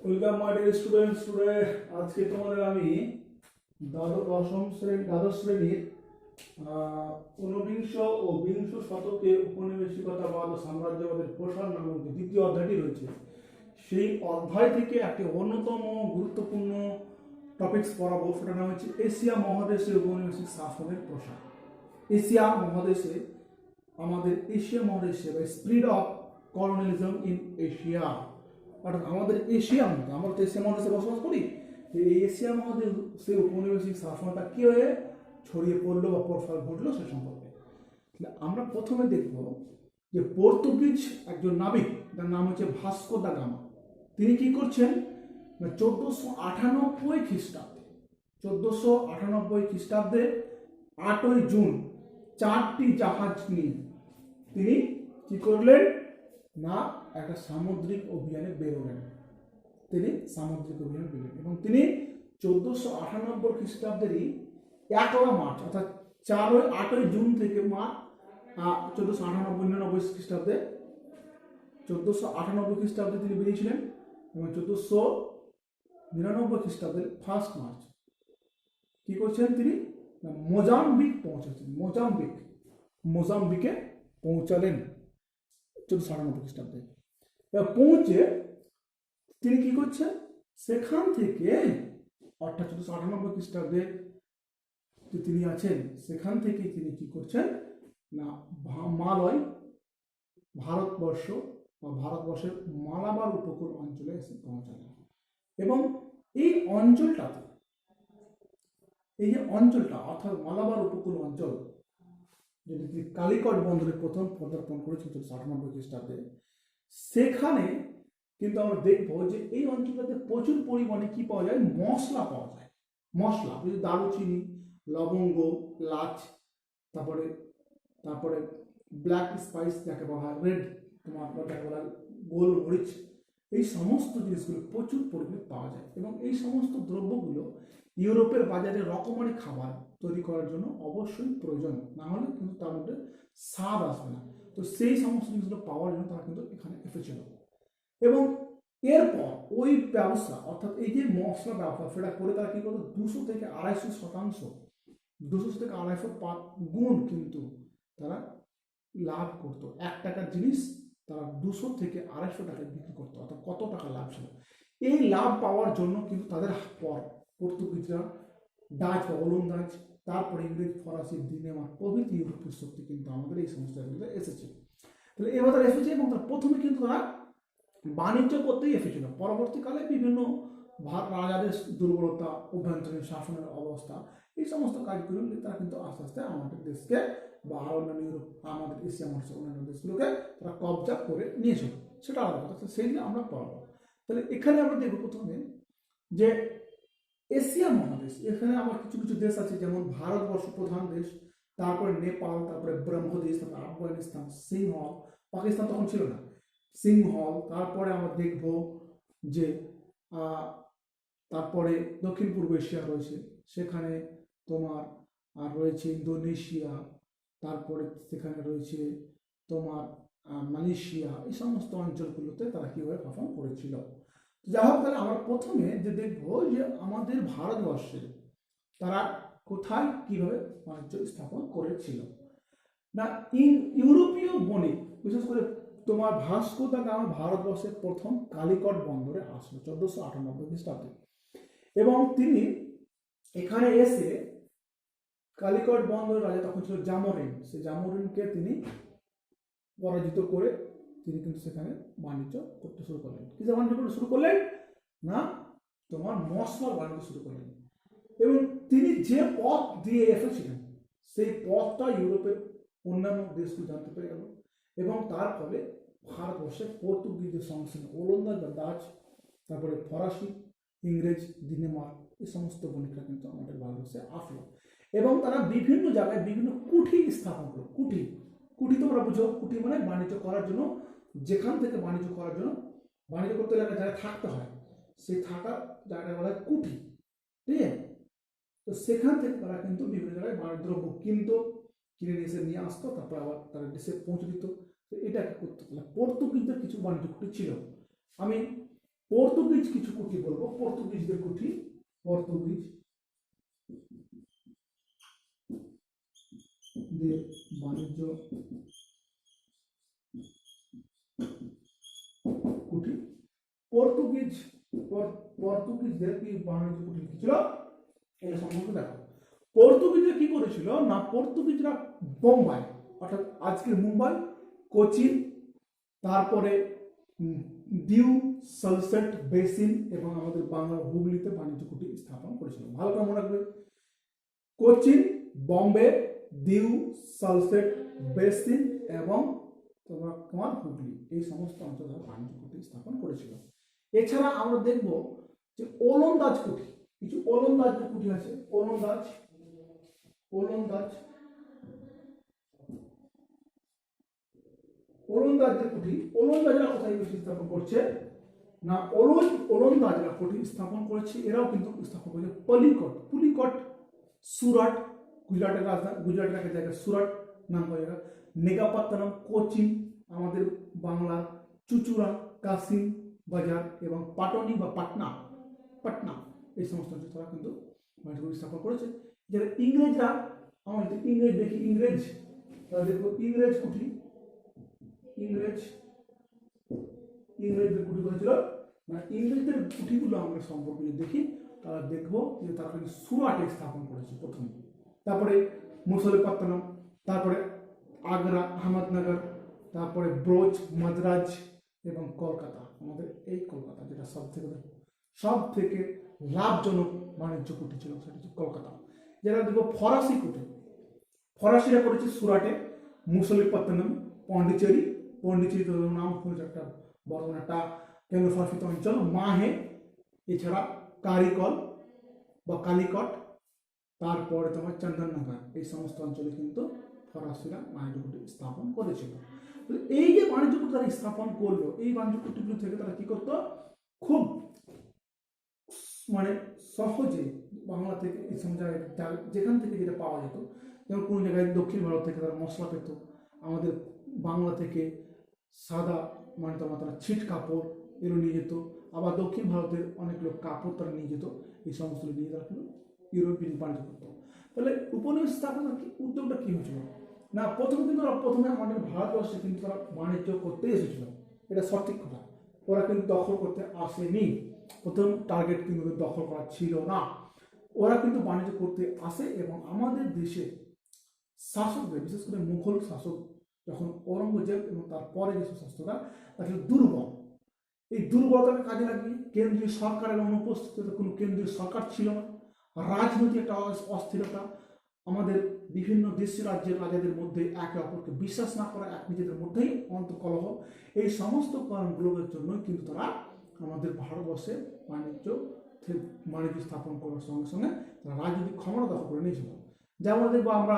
Welcome my dear students. Today আজকে তোমাদের আমি দ্বাদশ শ্রেণীর ঊনবিংশ ও বিংশ শতকে উপনিবেশিকতাবাদ ও সাম্রাজ্যবাদের প্রসার নামক যে দ্বিতীয় অধ্যায়টি রয়েছে, সেই অধ্যায় থেকে একটি অন্যতম গুরুত্বপূর্ণ টপিকস পড়াবো। সেটার নাম হচ্ছে এশিয়া মহাদেশে উপনিবেশিক শাসনের প্রসার। এশিয়া মহাদেশে, আমাদের এশিয়া মহাদেশে বা স্প্রিড অফ কলোনিয়ালিজম ইন এশিয়া, অর্থাৎ আমাদের এশিয়া মধ্যে, আমরা তো এশিয়া মহাদেশে বসবাস করি, এই এশিয়া মহাদেশে উপনিবেশিক শাসনটা কি হয়ে ছড়িয়ে পড়লো বা প্রসার ঘটলো সে সম্পর্কে আমরা প্রথমে দেখব যে পর্তুগিজ একজন নাবিক, তার নাম হচ্ছে ভাস্কো দা গামা। তিনি কি করছেন না 1498 খ্রিস্টাব্দে 1498 খ্রিস্টাব্দে 8ই জুন 4টি জাহাজ নিয়ে তিনি কি করলেন না একটা সামুদ্রিক অভিযানে বেরোলেন। এবং তিনি 1498 খ্রিস্টাব্দেরই 1 মার্চ, অর্থাৎ 8ই জুন থেকে 1498 খ্রিস্টাব্দে 1498 খ্রিস্টাব্দে তিনি বেরিয়েছিলেন এবং 1499 খ্রিস্টাব্দের 1 মার্চ কি করছেন তিনি মোজাম্বিক পৌঁছেছেন। মোজাম্বিকে পৌঁছালেন 1498 খ্রিস্টাব্দে। পৌঁছে তিনি কি করছেন সেখান থেকে, অর্থাৎ 1498 খ্রিস্টাব্দে তিনি আছেন, সেখান থেকে তিনি কি করছেন না মালয়, ভারতবর্ষ বা ভারতবর্ষের মালাবার উপকূল অঞ্চলে এসে পৌঁছালেন। এবং এই অঞ্চলটাতে, এই যে অঞ্চলটা অর্থাৎ মালাবার উপকূল অঞ্চল, যেটি তিনি কালিকট বন্দরে প্রথম পদার্পণ করেছেন 1498 খ্রিস্টাব্দে, সেখানে কিন্তু আমরা দেখবো যে এই অঞ্চলটাতে প্রচুর পরিমাণে কি পাওয়া যায়, মশলা পাওয়া যায়। মশলা, দারুচিনি, লবঙ্গ, লাচ, তারপরে ব্ল্যাক স্পাইস যাকে বলা হয়, রেড যাকে বলা হয় গোলমরিচ, এই সমস্ত জিনিসগুলো প্রচুর পরিমাণে পাওয়া যায়। এবং এই সমস্ত দ্রব্যগুলো ইউরোপের বাজারে রকমারি খাবার তৈরি করার জন্য অবশ্যই প্রয়োজন, না হলে কিন্তু তার মধ্যে স্বাদ আসবে না। তো সেই সমস্ত জিনিসগুলো পাওয়ার জন্য তারা কিন্তু এখানে এসেছিল। এবং এরপর ওই ব্যবসা, অর্থাৎ এই যে মশলা ব্যবসা, সেটা করে তারা কি করতো 200 থেকে 250%, 200 থেকে 250 গুণ কিন্তু তারা লাভ করতো। 1 টাকার জিনিস তারা 200 থেকে 250 টাকায় বিক্রি করতো, অর্থাৎ কত টাকা লাভ ছিল। এই লাভ পাওয়ার জন্য কিন্তু তাদের পর পর্তুগিজরা, ডাচ বা ওলন্দাজ, তারপরে ইংরেজ, ফরাসি, ডেনমার্ক প্রভৃতি ইউরোপীয় শক্তি কিন্তু আমাদের এই সমস্ত জায়গাগুলোতে এসেছে। তাহলে এবার তারা এসেছে এবং তারা প্রথমে কিন্তু তারা বাণিজ্য করতেই এসেছিল। পরবর্তীকালে বিভিন্ন রাজাদের দুর্বলতা, অভ্যন্তরীণ শাসনের অবস্থা, এই সমস্ত কাজগুলো তারা কিন্তু আস্তে আস্তে আমাদের দেশকে বা অন্যান্য ইউরোপ, আমাদের এশিয়া মহাদেশের অন্যান্য দেশগুলোকে তারা কবজা করে নিয়েছিল, সেটা আলাদা কথা, সেইগুলো আমরা পড়াবো। তাহলে এখানে আমরা দেখব প্রথমে যে এশিয়া মহাদেশ, এখানে আমার কিছু কিছু দেশ আছে, যেমন ভারতবর্ষ প্রধান দেশ, তারপরে নেপাল, তারপরে ব্রহ্মদেশ, তারপরে আফগানিস্তান, সিংহল, পাকিস্তান তখন ছিল না, সিংহল। তারপরে আমরা দেখব যে তারপরে দক্ষিণ পূর্ব এশিয়া রয়েছে, সেখানে তোমার আর রয়েছে ইন্দোনেশিয়া, তারপরে সেখানে রয়েছে তোমার মালয়েশিয়া, এই সমস্ত অঞ্চলগুলোতে তারা কীভাবে শাসন করেছিল। যা হোক, তাহলে আমরা প্রথমে যে দেখবো যে আমাদের ভারতবর্ষে তারা কোথায় কিভাবে বাণিজ্য স্থাপন করেছিল। না ইউরোপীয় বণিক, বিশেষ করে তোমার ভাস্কো দা গামা ভারতবর্ষের প্রথম কালিকট বন্দরে আসলো 1498 খ্রিস্টাব্দে। এবং তিনি এখানে এসে কালিকট বন্দরের রাজা তখন ছিল জামোরিন, সেই জামোরিনকে তিনি পরাজিত করে তিনি কিন্তু সেখানে বাণিজ্য করতে শুরু করলেন। কিসের বাণিজ্য করতে শুরু করলেন না তোমার মশলার বাণিজ্য শুরু করলেন। এবং তিনি যে পথ দিয়ে এসেছিলেন সেই পথটা ইউরোপের অন্যান্য দেশগুলো জানতে পেরে গেল। এবং তার ফলে ভারতবর্ষে পর্তুগিজের সঙ্গে সঙ্গে ওলন্দাজ বা ডাচ, তারপরে ফরাসি, ইংরেজ, ডেনমার্ক, এই সমস্ত বণিকরা কিন্তু আমাদের ভারতবর্ষে আসলো। এবং তারা বিভিন্ন জায়গায় বিভিন্ন কুঠি স্থাপন করলো। কুঠি তোমরা বুঝো, কুঠি মানে বাণিজ্য করার জন্য, যেখান থেকে বাণিজ্য করার জন্য, বাণিজ্য করতে গেলে একটা জায়গায় থাকতে হয়, সেই থাকার জায়গাটা বলা হয় কুঠি, ঠিক আছে? তো সেখান থেকে তারা কিন্তু বিভিন্ন জায়গায় দ্রব্য কিনে নিয়ে আসতো, তারপর আবার তারা দেশে পৌঁছে দিত। তো এটা করতে গেলে পর্তুগিজদের কিছু বাণিজ্য কুঠি ছিল। আমি পর্তুগিজ কিছু কুঠি বলবো, পর্তুগিজদের কুঠি, পর্তুগিজদের বাণিজ্য কুঠি। পর্তুগিজদের কি বাণিজ্য কুঠি ছিল এটা সম্পর্কে দেখো। পর্তুগিজরা কি করেছিল না, পর্তুগিজরা বোম্বাই অর্থাৎ আজকের মুম্বাই, কোচিন, তারপরে ডিউ সালসেট বেসিন এবং আমাদের বাংলার হুগলিতে বাণিজ্য কুঠি স্থাপন করেছিল। ভালো করে মনে রাখবে, কোচিন, বম্বে, ডিউ সালসেট বেসিন এবং তোমার হুগলি, এই সমস্ত অঞ্চলে বাণিজ্য কুঠি স্থাপন করেছিল। এছাড়া আমরা দেখব যে ওলন্দাজ কুঠি, কিছু ওলন্দাজ কুঠি আছে, ওলন্দাজদের কুঠি। ওলন্দাজরা কোথায় কুঠি স্থাপন করছে না, ওলন্দাজরা কুঠি স্থাপন করেছে, এরাও কিন্তু স্থাপন করেছে পুলিকট, সুরাট, গুজরাটের রাজধানী, গুজরাটের একটা জায়গা সুরাট নাম জায়গা, নেগাপাত্তানাম, কোচিন, আমাদের বাংলার চুচুড়া, কাসিম বাজার এবং পাটনি বা পাটনা, এই সমস্ত অঞ্চল তারা কিন্তু বাণিজ্য স্থাপন করেছে। যারা ইংরেজরা, আমরা যদি ইংরেজ দেখি, তারা দেখবো ইংরেজ কুঠি, ইংরেজদের কুঠি করেছিল না, ইংরেজদের কুঠিগুলো আমরা সম্পর্কে যদি দেখি তারা দেখবো যে তারা কিন্তু সুরাটে স্থাপন করেছে প্রথমে, তারপরে মুসলিপত্তনম, তারপরে আগ্রা, আহমদনগর, তারপরে ব্রোচ, মাদ্রাজ এবং কলকাতা। আমাদের এই কলকাতা যেটা সব থেকে লাভজনক বাণিজ্য কুঠি ছিল সেটা হচ্ছে কলকাতা। যেটা দেখবো ফরাসি কুঠি, ফরাসিরা করেছে সুরাটে, মুসলিপত্তনম, পন্ডিচেরি নাম হচ্ছে একটা বড় একটা কেন্দ্রশাসিত অঞ্চল, মাহে, এছাড়া কারিকল বা কালিকট, তারপরে তোমার চন্দননগর, এই সমস্ত অঞ্চলে কিন্তু ফরাসিরা বাণিজ্য কুঠি স্থাপন করেছিল। এই যে বাণিজ্য কুঠি তারা স্থাপন করলো, এই বাণিজ্য কুঠিগুলো থেকে তারা কি করতো, খুব মানে সহজে বাংলা থেকে এই সময় যেখান থেকে যেটা পাওয়া যেত, যেমন কোনো জায়গায় দক্ষিণ ভারত থেকে তারা মশলা পেত, আমাদের বাংলা থেকে সাদা মানে তোমার তারা ছিট কাপড় এগুলো নিয়ে যেত, আবার দক্ষিণ ভারতের অনেক লোক কাপড় তারা নিয়ে যেত, এই সমস্ত নিয়ে তারা কিন্তু ইউরোপিয়ান বাণিজ্য করতো। তাহলে উপনিবেশ স্থাপনার উদ্যোগটা কি হয়েছিল না, প্রথমে আমাদের ভারতবর্ষে কিন্তু তারা বাণিজ্য করতে এসেছিল, এটা সঠিক কথা, ওরা কিন্তু দখল করতে আসেনি, প্রথম টার্গেট কিন্তু দখল করা ছিল না, ওরা কিন্তু বাণিজ্য করতে আসে এবং আমাদের দেশে শাসকদের, বিশেষ করে মুঘল শাসক যখন ঔরঙ্গজেব এবং তারপরে যে শাসকরা তাকে দুর্বল, এই দুর্বলতাকে কাজে লাগিয়ে কেন্দ্রীয় সরকারের অনুপস্থিতিতে, কোনো কেন্দ্রীয় সরকার ছিল না, রাজনৈতিক একটা অস্থিরতা, আমাদের বিভিন্ন দেশের রাজ্যের রাজাদের মধ্যে একে অপরকে বিশ্বাস না করা, এক নিজেদের মধ্যেই অন্তর্কলহ, এই সমস্ত কারণগুলোর জন্য কিন্তু তারা আমাদের ভারতবর্ষে বাণিজ্য স্থাপন করার সঙ্গে সঙ্গে তারা রাজনৈতিক ক্ষমতা দখল করে নিয়েছিল। যেমন দেখবো আমরা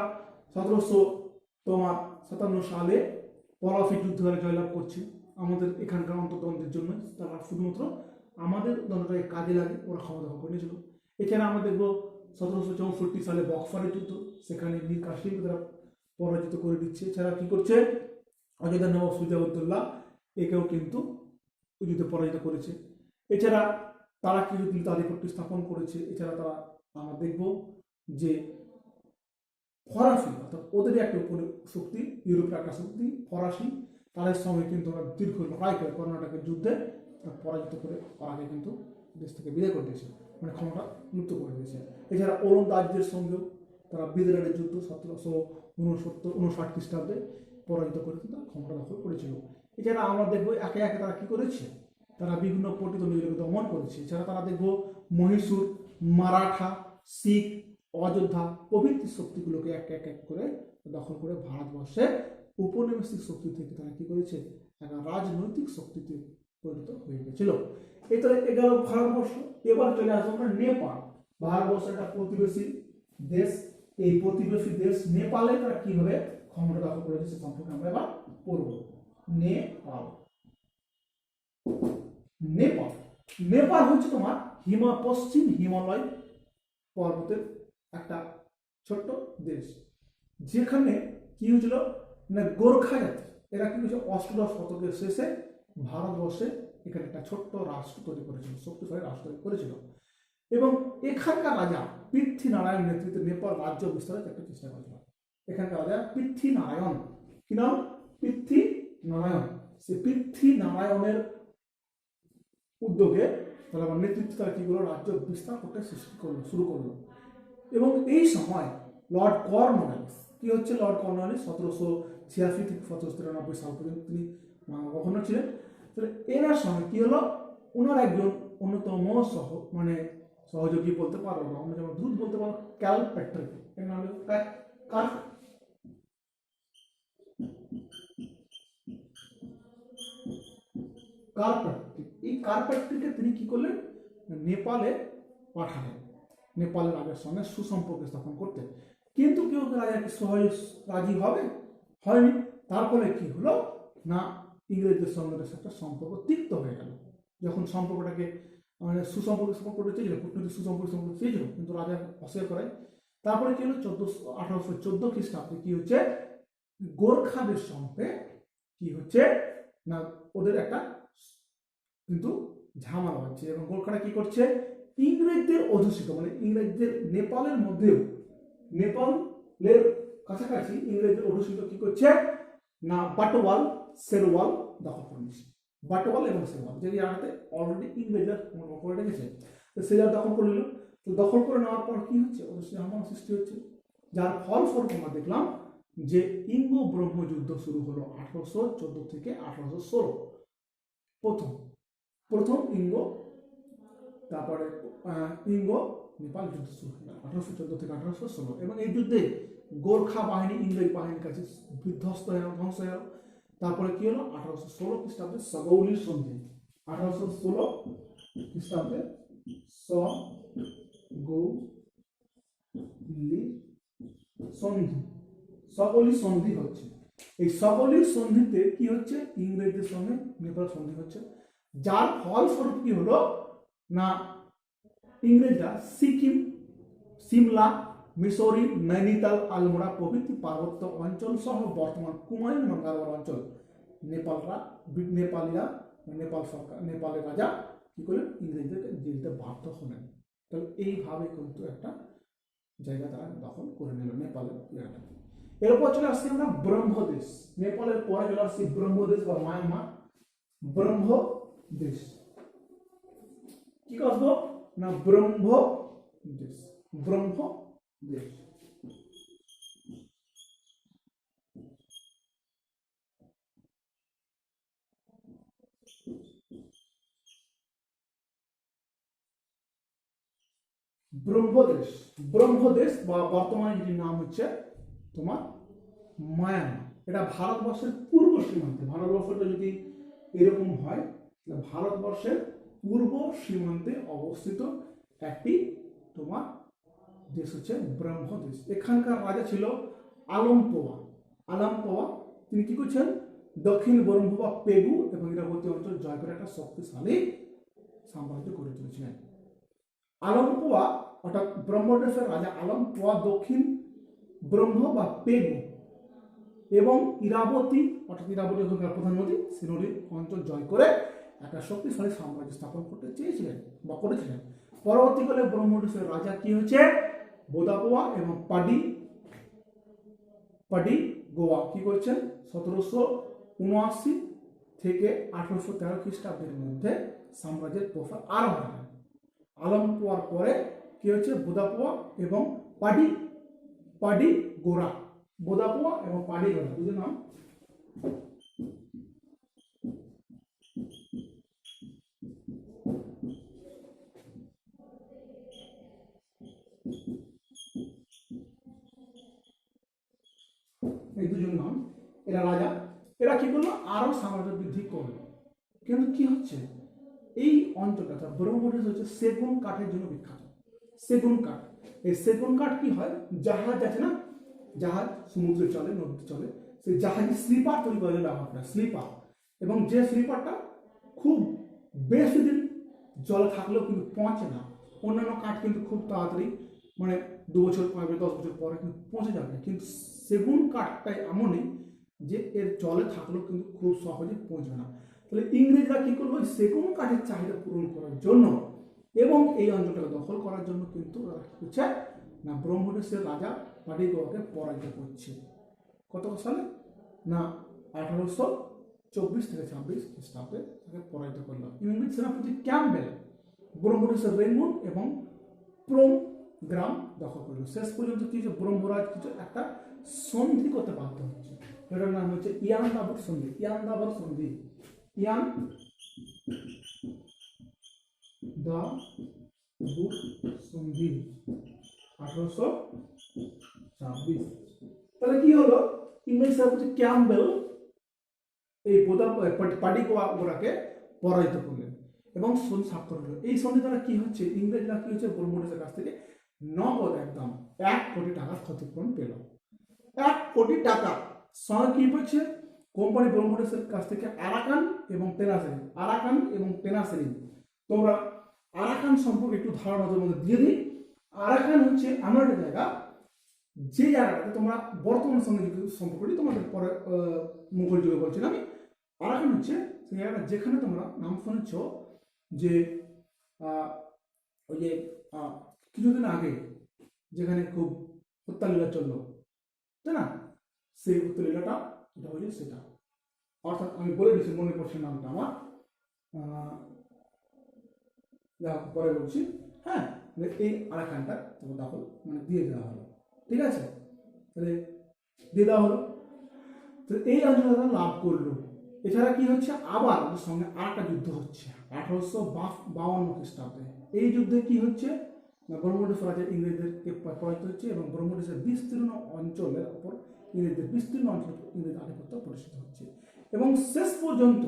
1757 সালে পলাশী যুদ্ধ জয়লাভ করছি, আমাদের এখানকার অন্তর্দ্বন্দ্বের জন্য তারা শুধুমাত্র আমাদের দলটাকে কাজে লাগে ওরা ক্ষমতা দখল করে নিয়েছিল। এছাড়া আমরা দেখবো 1764 সালে বক্সারের যুদ্ধ, সেখানে মীর কাসিমকে তারা পরাজিত করে দিচ্ছে। এছাড়া কি করছে, অযোধ্যার নবাব সুজাউদ্দৌলা একেও কিন্তু ওই যুদ্ধে পরাজিত করেছে। এছাড়া তারা কি আধিপত্য স্থাপন করেছে। এছাড়া তারা আমরা দেখব যে ফরাসি অর্থাৎ ওদের একটা শক্তি, ইউরোপের একটা শক্তি ফরাসি, তাদের সঙ্গে কিন্তু ওরা দীর্ঘ লড়াই করে কর্ণাটকের যুদ্ধে পরাজিত করে আগে কিন্তু দেশ থেকে বিদায় করে দিয়েছে, মানে ক্ষমতা লুপ্ত করে দিয়েছে। এছাড়া ওলন্দাজদের সঙ্গেও তারা বিদ্রোহের যুদ্ধ 1759 খ্রিস্টাব্দে পরাজিত করে কিন্তু ক্ষমতা দখল করেছিল। এছাড়া আমরা দেখবো একে একে তারা কি করেছে, তারা বিভিন্ন প্রতিদ্বন্দ্বীগুলোকে দমন করেছে। এছাড়া তারা দেখবো মহীশূর, মারাঠা, শিখ, অযোধ্যা প্রভৃতি শক্তিগুলোকে এক এক করে দখল করে ভারতবর্ষের উপনিবেশিক শক্তি থেকে তারা কি করেছে, একটা রাজনৈতিক শক্তিতে পরিণত হয়ে গেছিল। এই তো এগেল ভারতবর্ষ। এবার চলে আসবো আমরা নেপাল। ভারতবর্ষ একটা প্রতিবেশী দেশ, এই প্রতিবেশী দেশ নেপালে তারা কিভাবে ক্ষমতা দখল করেছে সে সম্পর্কে আমরা এবার পড়ব। নেপাল হচ্ছে তোমার পশ্চিম হিমালয় পর্বতের একটা ছোট্ট দেশ, যেখানে কি হয়েছিল না গোর্খা জাতি, এরা কি হয়েছে 18 শতকের শেষে ভারতবর্ষে এখানে একটা ছোট্ট রাষ্ট্র তৈরি করেছিল, শক্তিশালী রাষ্ট্র তৈরি করেছিল। এবং এখানকার রাজা পৃথ্বীনারায়ণ নেতৃত্বে নেপাল রাজ্য বিস্তারের একটা চেষ্টা করেছিল। এখানকার রাজা পৃথ্বীনারায়ণ, কি নাম? পৃথ্বীনারায়ণ। সে পৃথ্বীনারায়ণের উদ্যোগে তাহলে আমার নেতৃত্বে তারা কি করলো, রাজ্য বিস্তার করতে শুরু করলো। এবং এই সময় লর্ড কর্নওয়ালিস, কি হচ্ছে লর্ড কর্নওয়ালিস 1786 থেকে 1793 সাল পর্যন্ত তিনি গভর্নর ছিলেন। তাহলে এনার সময় কি হলো, ওনার একজন অন্যতম সহযোগী বলতে পারো, আমরা যেমন দ্রুত বলতে পারো ক্যালপ্যাট্রিক, এর নাম হলো কার্পেট্রিক। এই কার্পেট্রিককে তিনি কি করলেন, নেপালে পাঠালেন নেপালের রাজার সঙ্গে সুসম্পর্ক স্থাপন করতে। কিন্তু কেউ রাজা কি সহজে রাজি হবে? হয়নি। তার ফলে কি হলো না, ইংরেজদের সঙ্গে একটা সম্পর্ক তিক্ত হয়ে গেল। যখন সম্পর্কটাকে সুসম্পর্ক স্থাপন করতে চেয়েছিল, কূটনৈতিক সুসম্পর্ক স্থাপন করতে চেয়েছিল, কিন্তু রাজা অস্বীকার করে। তারপরে কি হলো, 1814 খ্রিস্টাব্দে কি হচ্ছে, গোর্খাদের সঙ্গে কি হচ্ছে না, ওদের একটা কিন্তু ঝামেলা হচ্ছে। এবং গোর্খারা কি করছে, ইংরেজদের অধ্যুষিত ইংরেজদের নেপালের মধ্যেও, নেপালের কাছাকাছি ইংরেজদের অধ্যুষিত কি করছে না, বাটোয়াল সেরওয়াল দখল করে নিচ্ছে। বাটোয়াল এবং সেরওয়াল যে জায়গাতে অলরেডি ইংরেজরা করে রেখেছে, তো সে জায়গা দখল করে নিল। তো দখল করে নেওয়ার পর কি হচ্ছে, ওদের ঝামেলা সৃষ্টি হচ্ছে। যার ফলস্বরূপ আমরা দেখলাম যে ইঙ্গ ব্রহ্মযুদ্ধ শুরু হলো 1814 থেকে 1816। প্রথম ইঙ্গ, তারপরে ইঙ্গ নেপাল যুদ্ধ শুরু হলো 1814 থেকে 1816। এবং এই যুদ্ধে গোর্খা বাহিনী ইংরেজ বাহিনীর কাছে বিধ্বস্ত হয়ে ধ্বংস হয়ে গেল। তারপরে কি হলো, 1816 খ্রিস্টাব্দে সগৌলির সন্ধি, 1816 খ্রিস্টাব্দে সগৌলি সন্ধি হচ্ছে। এই সগৌলির সন্ধিতে কি হচ্ছে, ইংরেজদের সঙ্গে নেপাল সন্ধি হচ্ছে। যার ফলস্বরূপ কি হলো না, ইংরেজরা সিকিম, সিমলা, মিসৌরি, নৈনিতাল, আলমোড়া প্রভৃতি পার্বত্য অঞ্চল সহ বর্তমান কুমায়ুন এবং গারোয়ার অঞ্চল নেপাল সরকার, নেপালের রাজা কি করলেন, ইংরেজদেরকে দিতে বাধ্য হলেন। তাহলে এইভাবে কিন্তু একটা জায়গা তারা দখল করে নিল নেপালের জায়গাটা। এরপর চলে আসছি আমরা ব্রহ্মদেশ। নেপালের পরে চলে আসছি ব্রহ্মদেশ বা মায়ানমার। ব্রহ্মদেশ কি করবো না, ব্রহ্মদেশ। ব্রহ্মদেশ বা বর্তমানে যেটি নাম হচ্ছে তোমার মায়ানমার। এটা ভারতবর্ষের পূর্ব সীমান্তে, ভারতবর্ষটা যদি এরকম হয়, ভারতবর্ষের পূর্ব সীমান্তে অবস্থিত একটি তোমার দেশ হচ্ছে ব্রহ্মদেশ। এখানকার রাজা ছিল আলামপোয়া। তিনি কি করছেন, দক্ষিণ ব্রহ্ম বা পেগু এবং ইরাবতী অঞ্চল জয় করে একটা শক্তিশালী সাম্রাজ্য গড়ে তুলেছিলেন। আলমপোয়া অর্থাৎ ব্রহ্মদেশের রাজা আলমপোয়া দক্ষিণ ব্রহ্ম বা পেগু এবং ইরাবতী অর্থাৎ ইরাবতী প্রধান নদী, সে নদীর অঞ্চল জয় করে একটা শক্তিশালী সাম্রাজ্য স্থাপন করতে চেয়েছিলেন বা করেছিলেন। পরবর্তীকালে ব্রহ্মদেশের রাজা কি হয়েছে, বোদাপোয়া এবং পাডি গোয়া কি করছেন, 1779 থেকে 1813 খ্রিস্টাব্দের মধ্যে সাম্রাজ্যের প্রসার আরম্ভ হয়। আলমপোয়ার পরে কি হচ্ছে, বোদাপোয়া এবং পাডি গোরা, বোদাপোয়া এবং পাডি গোরা দুটো নাম। এই দুজন নাম, এরা রাজা। এরা কি করলো, আরো সাম্রাজ্য বৃদ্ধি করলো। কিন্তু কি হচ্ছে, এই অঞ্চলটা ব্রহ্মদেশ হচ্ছে সেগুন কাঠের জন্য বিখ্যাত। সেগুন কাঠ, এই সেগুন কাঠ কি হয়, জাহাজ আছে না, জাহাজ সমুদ্রে চলে, নদীতে চলে, সেই জাহাজে স্লিপার তৈরি করার জন্য ব্যবহার করে, স্লিপার। এবং যে স্লিপারটা খুব বেশি দিন জলে থাকলেও কিন্তু পচে না। অন্যান্য কাঠ কিন্তু খুব তাড়াতাড়ি 2 বছর পরে 10 বছর পরে কিন্তু পচে যাবে, কিন্তু সেগুন কাঠটাই এমনই যে এর জলে থাকলেও কিন্তু খুব সহজে পচবে না। তাহলে ইংরেজরা কি করলো, সেগুন কাঠের চাহিদা পূরণ করার জন্য এবং এই অঞ্চলটাকে দখল করার জন্য কিন্তু ওরা কি করছে না, ব্রহ্মদেশের রাজা পাটিগোয়াকে পরাজিত করছে। কত সালে না 1824 থেকে 26 খ্রিস্টাব্দে তাকে পরাজিত করলো। ইংরেজ সেনাপতি ক্যাম্পবেল ব্রহ্মদেশের রেঙ্গুন এবং প্রোম গ্রাম দখল করলো। শেষ পর্যন্ত কি হচ্ছে, ব্রহ্মরাজ কিছু একটা সন্ধি করতে বাধ্য হচ্ছে, এটার নাম হচ্ছে ইয়ান্দাবুর সন্ধি। ইয়ান্দাবুর সন্ধি, ইয়ান দা বুক সন্ধি 1826। তাহলে কি হলো, ইংরেজ সেনাপতি ক্যাম্পবেল এই পাটিগোয়াকে পরাজিত করলেন এবং সন্ধি স্বাক্ষর হলো। এই সন্ধি দ্বারা কি হচ্ছে, ইংরেজরা কি হচ্ছে, ব্রহ্মদেশের কাছ থেকে নগদ একদম 1 কোটি টাকার ক্ষতিপূরণ পেল। 1 কোটি টাকা সঙ্গে কি হচ্ছে, কোম্পানি ব্রহ্মদেশের কাছ থেকে আরাকান এবং তেনাসেরি। তোমরা আরাকান সম্পর্কে একটু ধারণা মধ্যে দিয়ে দিই। আরাকান হচ্ছে এমন একটা জায়গা, যে জায়গাটাতে তোমরা বর্তমান সঙ্গে সম্পর্কটি তোমাদের পরে মুঘল যুগে বলছিলাম আমি। আরাকান হচ্ছে সেই জায়গাটা যেখানে তোমরা নাম শুনেছ যে ওই যে কিছুদিন আগে যেখানে খুব হত্যালীলা চললো, তাই না, সেই হত্যালীলাটা যেটা হয়েছে সেটা, অর্থাৎ আমি বলে দিচ্ছি, মনে পড়ছে নামটা আমার, পরে বলছি। হ্যাঁ, এই আরাকানটা দখল মানে দিয়ে দেওয়া হলো, ঠিক আছে, তাহলে দিয়ে দেওয়া হলো। তো এই অঞ্চলটা লাভ করলো। এছাড়া কি হচ্ছে, আবার ওদের সঙ্গে আরেকটা যুদ্ধ হচ্ছে 1852 খ্রিস্টাব্দে। এই যুদ্ধে কি হচ্ছে না, ব্রহ্মদেশ রাজা ইংরেজদেরকে পরাজিত হচ্ছে এবং ব্রহ্মদেশের বিস্তীর্ণ অঞ্চলের উপর ইংরেজদের ইংরেজ আধিপত্য প্রতিষ্ঠিত হচ্ছে। এবং শেষ পর্যন্ত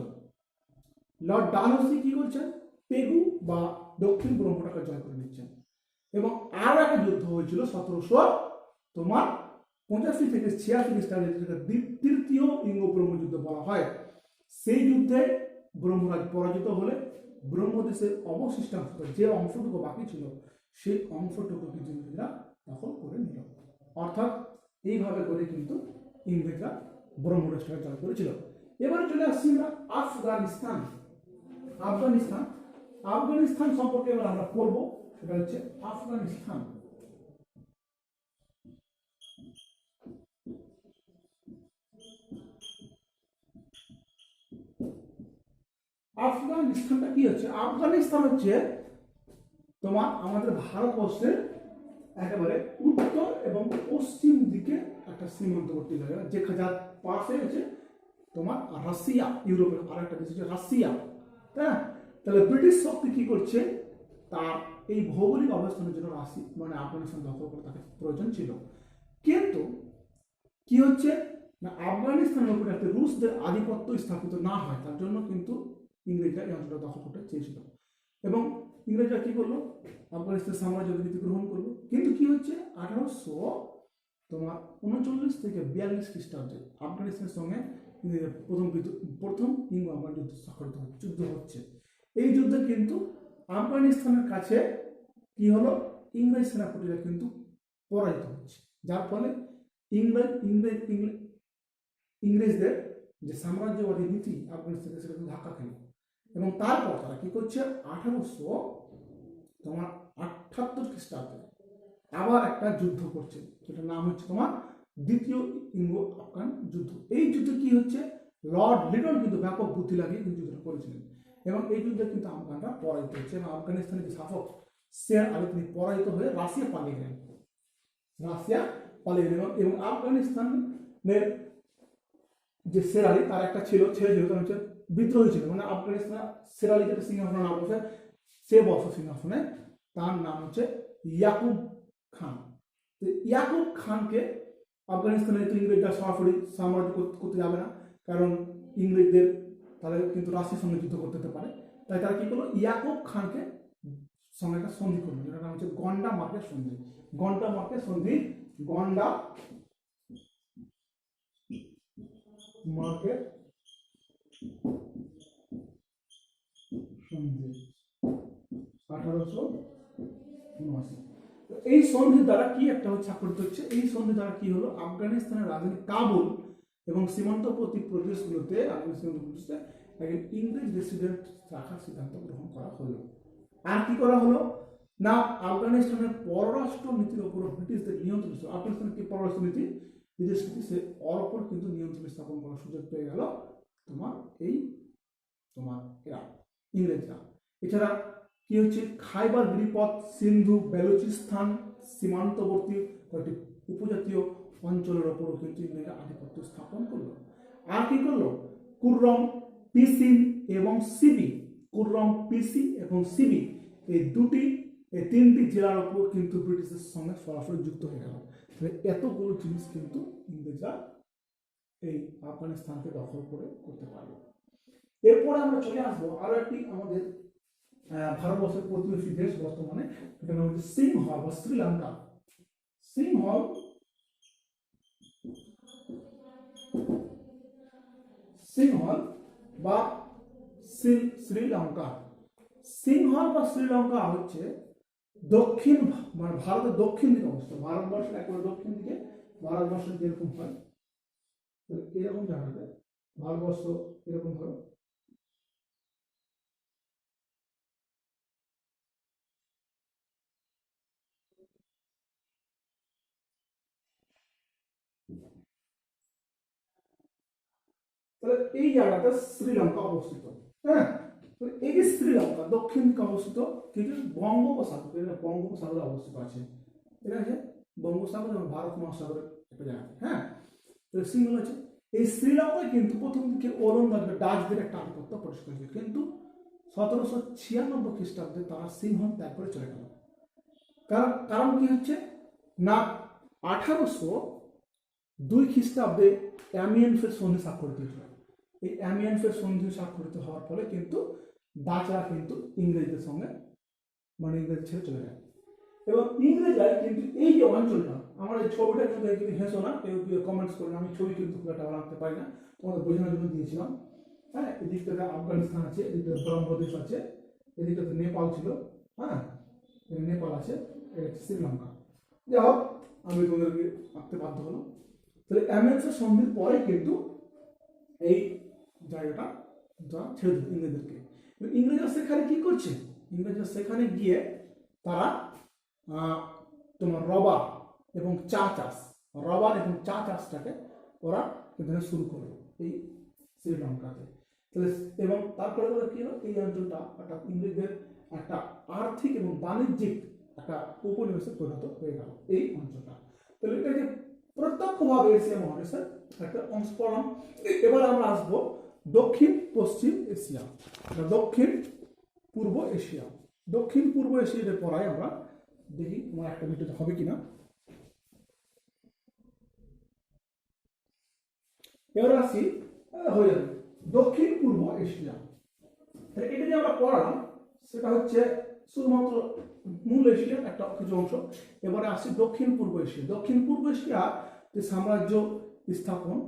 লর্ড ডালহৌসি কি করছেন, পেগু বা দক্ষিণ ব্রহ্মটাকে জয় করে নিচ্ছেন। এবং আরো একটা যুদ্ধ হয়েছিল 1785 থেকে 86 খ্রিস্টাব্দে, তৃতীয় ইঙ্গ ব্রহ্ম যুদ্ধ বলা হয়। সেই যুদ্ধে ব্রহ্মরাজ পরাজিত হলে ব্রহ্মদেশের অবশিষ্টাংশ, যে অংশটুকু বাকি ছিল, সেই অংশটুকু কিন্তু ইংরেজরা দখল করে নিল। অর্থাৎ এইভাবে করে কিন্তু ইংরেজরা ব্রহ্মদেশটাকে জয় করেছিল। এবারে চলে আসছি আমরা আফগানিস্তান। আফগানিস্তান সম্পর্কে এবার আমরা পড়বো, সেটা হচ্ছে আফগানিস্তান। আফগানিস্তানটা কি হচ্ছে, আফগানিস্তান হচ্ছে তোমার আমাদের ভারতবর্ষের একেবারে উত্তর এবং পশ্চিম দিকে একটা সীমান্তবর্তী জায়গা, যার পাশে হচ্ছে তোমার রাশিয়া, ইউরোপের আর একটা দেশ হচ্ছে রাশিয়া, তাই না। তাহলে ব্রিটিশ শক্তি কি করছে, তার এই ভৌগোলিক অবস্থানের জন্য মানে আফগানিস্তান দখল করে তাকে প্রয়োজন ছিল। কিন্তু কি হচ্ছে না, আফগানিস্তানের উপরে একটা রুশদের আধিপত্য স্থাপিত না হয়, তার জন্য কিন্তু ইংরেজরা এই অঞ্চলটা দখল করতে চেয়েছিল। এবং ইংরেজরা কি করলো, আফগানিস্তান সাম্রাজ্য গ্রহণ করলো। কিন্তু কি হচ্ছে, 1839 থেকে 42 খ্রিস্টাব্দে আফগানিস্তানের সঙ্গে প্রথম ইঙ্গো আফগান যুদ্ধ হচ্ছে। এই যুদ্ধে কিন্তু আফগানিস্তানের কাছে কি হলো, ইংরেজ সেনাপতিরা কিন্তু পরাজিত হচ্ছে, যার ফলে ইংরেজদের যে সাম্রাজ্যবাদী নীতি আফগানিস্তানে সেটা ধাক্কা খেল। এবং তারপর তারা কি করছে, 1878 খ্রিস্টাব্দে আবার একটা যুদ্ধ করছে, যেটার নাম হচ্ছে তোমার দ্বিতীয় ইঙ্গো আফগান যুদ্ধ। এই যুদ্ধে কি হচ্ছে, লর্ড লিটন কিন্তু ব্যাপক বুদ্ধি লাগিয়ে কিন্তু যুদ্ধটা করেছিলেন এবং এই যুদ্ধে কিন্তু আফগানরা পরাজিত হচ্ছে এবং আফগানিস্তানের যে শাসক শের আলী তিনি পরাজিত হয়ে রাশিয়া পালিয়ে গেলেন। এবং আফগানিস্তানের যে শের আলী, তার একটা ছেলে ছিল, তার হচ্ছে বিদ্রোহী ছিল, মানে আফগানিস্তান শের আলী যেটা সিংহাসনে না বসে, সে বসে সিংহাসনে, তার নাম হচ্ছে ইয়াকুব খান। তো ইয়াকুব খানকে আফগানিস্তানে তো ইংরেজরা সরাসরি সাম্রাজ্য করতে যাবে না, কারণ ইংরেজদের তাহলে কিন্তু রাশিয়ার সঙ্গে যুদ্ধ করতে হতে পারে। তাই তারা কি করলো, ইয়াকুব খানকে সঙ্গে একটা সন্ধি করলো, যেটার নাম হচ্ছে গন্ডা মার্কের সন্ধি। গন্ডা মার্কের সন্ধি 1879। এই সন্ধির দ্বারা কি একটা স্বাক্ষরিত হচ্ছে, এই সন্ধির দ্বারা কি হলো, আফগানিস্তানের রাজধানী কাবুল এবং সীমান্তবর্তী প্রদেশগুলোতে একজন ইংরেজ রেসিডেন্ট রাখার সিদ্ধান্ত গ্রহণ করা হলো। আর কি করা হলো না, আফগানিস্তানের পররাষ্ট্র নীতির উপর ব্রিটিশদের নিয়ন্ত্রণ ছিল। আফগানিস্তানের কি পররাষ্ট্র নীতি, বিদেশ নীতি, সে ওর ওপর কিন্তু নিয়ন্ত্রণ স্থাপন করার সুযোগ পেয়ে গেল তোমার এরা ইংরেজরা। এছাড়া কি হচ্ছে, খাইবার গিরিপথ, সিন্ধু, বেলুচিস্তান সীমান্তবর্তী কয়েকটি উপজাতীয় অঞ্চলের ওপরও কিন্তু ইংরেজরা আধিপত্য স্থাপন করলো। আর কি করলো, কুররম, পিসিন এবং সিবি, কুররম, পিসি এবং সিবি এই তিনটি জেলার ওপর কিন্তু ব্রিটিশের সঙ্গে সরাসরি যুক্ত হয়ে গেল। এতগুলো জিনিস কিন্তু ইংরেজরা এই আফগানিস্তানকে দখল করে করতে পারলো। এরপরে আমরা চলে আসবো আরো একটি আমাদের ভারতবর্ষের প্রতিবেশী দেশ বর্তমানে, এটা নাম হচ্ছে সিংহল বা শ্রীলঙ্কা। সিংহল বা শ্রীলঙ্কা। সিংহল বা শ্রীলঙ্কা হচ্ছে দক্ষিণ মানে ভারতের দক্ষিণ দিকে অবস্থিত। ভারতবর্ষের একেবারে দক্ষিণ দিকে, ভারতবর্ষের যেরকম হয় এরকম জায়গাতে ভারতবর্ষ এরকম ধরো, তাহলে এই জায়গাটা শ্রীলঙ্কা অবস্থিত। হ্যাঁ, এই যে শ্রীলঙ্কা দক্ষিণ দিকে অবস্থিত, কিন্তু বঙ্গোপসাগরে অবস্থিত আছে। এটা আছে বঙ্গোপসাগর এবং ভারত মহাসাগরের একটা জায়গা। হ্যাঁ, তো সিংহল আছে। এই শ্রীলঙ্কায় কিন্তু প্রথম দিকে ওলন্দাজদের ডাচদের একটা আধিপত্য প্রতিষ্ঠিত হয়েছিল, কিন্তু 1796 খ্রিস্টাব্দে তারা সিংহল ত্যাগ করে চলে গেল। কারণ কি হচ্ছে না, 1802 খ্রিস্টাব্দে অ্যামিয়েনফের সন্ধি স্বাক্ষরিত হয়েছিল। এই অ্যামিয়েনফের সন্ধি স্বাক্ষরিত হওয়ার ফলে কিন্তু ডাচরা কিন্তু ইংরেজদের সঙ্গে মানে ইংরেজ ছেড়ে চলে যায়। এবং ইংরেজরা কিন্তু এই যে অঞ্চলটা, আমার এই ছবিটা কিন্তু হেসো না, কেউ কমেন্টস করে না, আমি ছবি কিন্তু খুব একটা বানাতে পারি না, তোমাদের বোঝানোর জন্য দিয়েছিলাম। হ্যাঁ, এদিকটাতে আফগানিস্তান আছে, এদিকটাতে ব্রহ্মদেশ আছে, এদিকটাতে নেপাল ছিল। হ্যাঁ, নেপাল আছে, এটা হচ্ছে শ্রীলঙ্কা। যাই হোক, আমি তোমাদেরকে আঁকতে বাধ্য হলাম। তাহলে অ্যামিয়েনফের সন্ধির পরে কিন্তু এই জায়গাটা ছেড়ে দিল ইংরেজদেরকে। ইংরেজরা সেখানে কি করছে, ইংরেজরা সেখানে গিয়ে তারা তোমার রবার এবং চা চাষটাকে ওরা এখানে শুরু করলো এই শ্রীলঙ্কাতে। তাহলে এবং তারপরে ওরা কি হলো, এই অঞ্চলটা অর্থাৎ ইংরেজদের একটা আর্থিক এবং বাণিজ্যিক একটা উপনিবেশে পরিণত হয়ে গেল এই অঞ্চলটা। তাহলে এটা যে প্রত্যক্ষভাবে এশিয়া মহাদেশের একটা অংশ পড়লাম। এবার আমরা আসবো দক্ষিণ পশ্চিম এশিয়া, দক্ষিণ পূর্ব এশিয়া। দক্ষিণ পূর্ব এশিয়াতে পড়াই আমরা, দেখি তোমার একটা ভিডিওতে হবে কিনা। এবার আসি, হয়ে যাবে দক্ষিণ পূর্ব এশিয়া। এটা যে আমরা পড়ালাম সেটা হচ্ছে শুধুমাত্র মূল এশিয়ার একটা কিছু অংশ। এবারে আসি দক্ষিণ পূর্ব এশিয়া। দক্ষিণ পূর্ব এশিয়া যে সাম্রাজ্য স্থাপন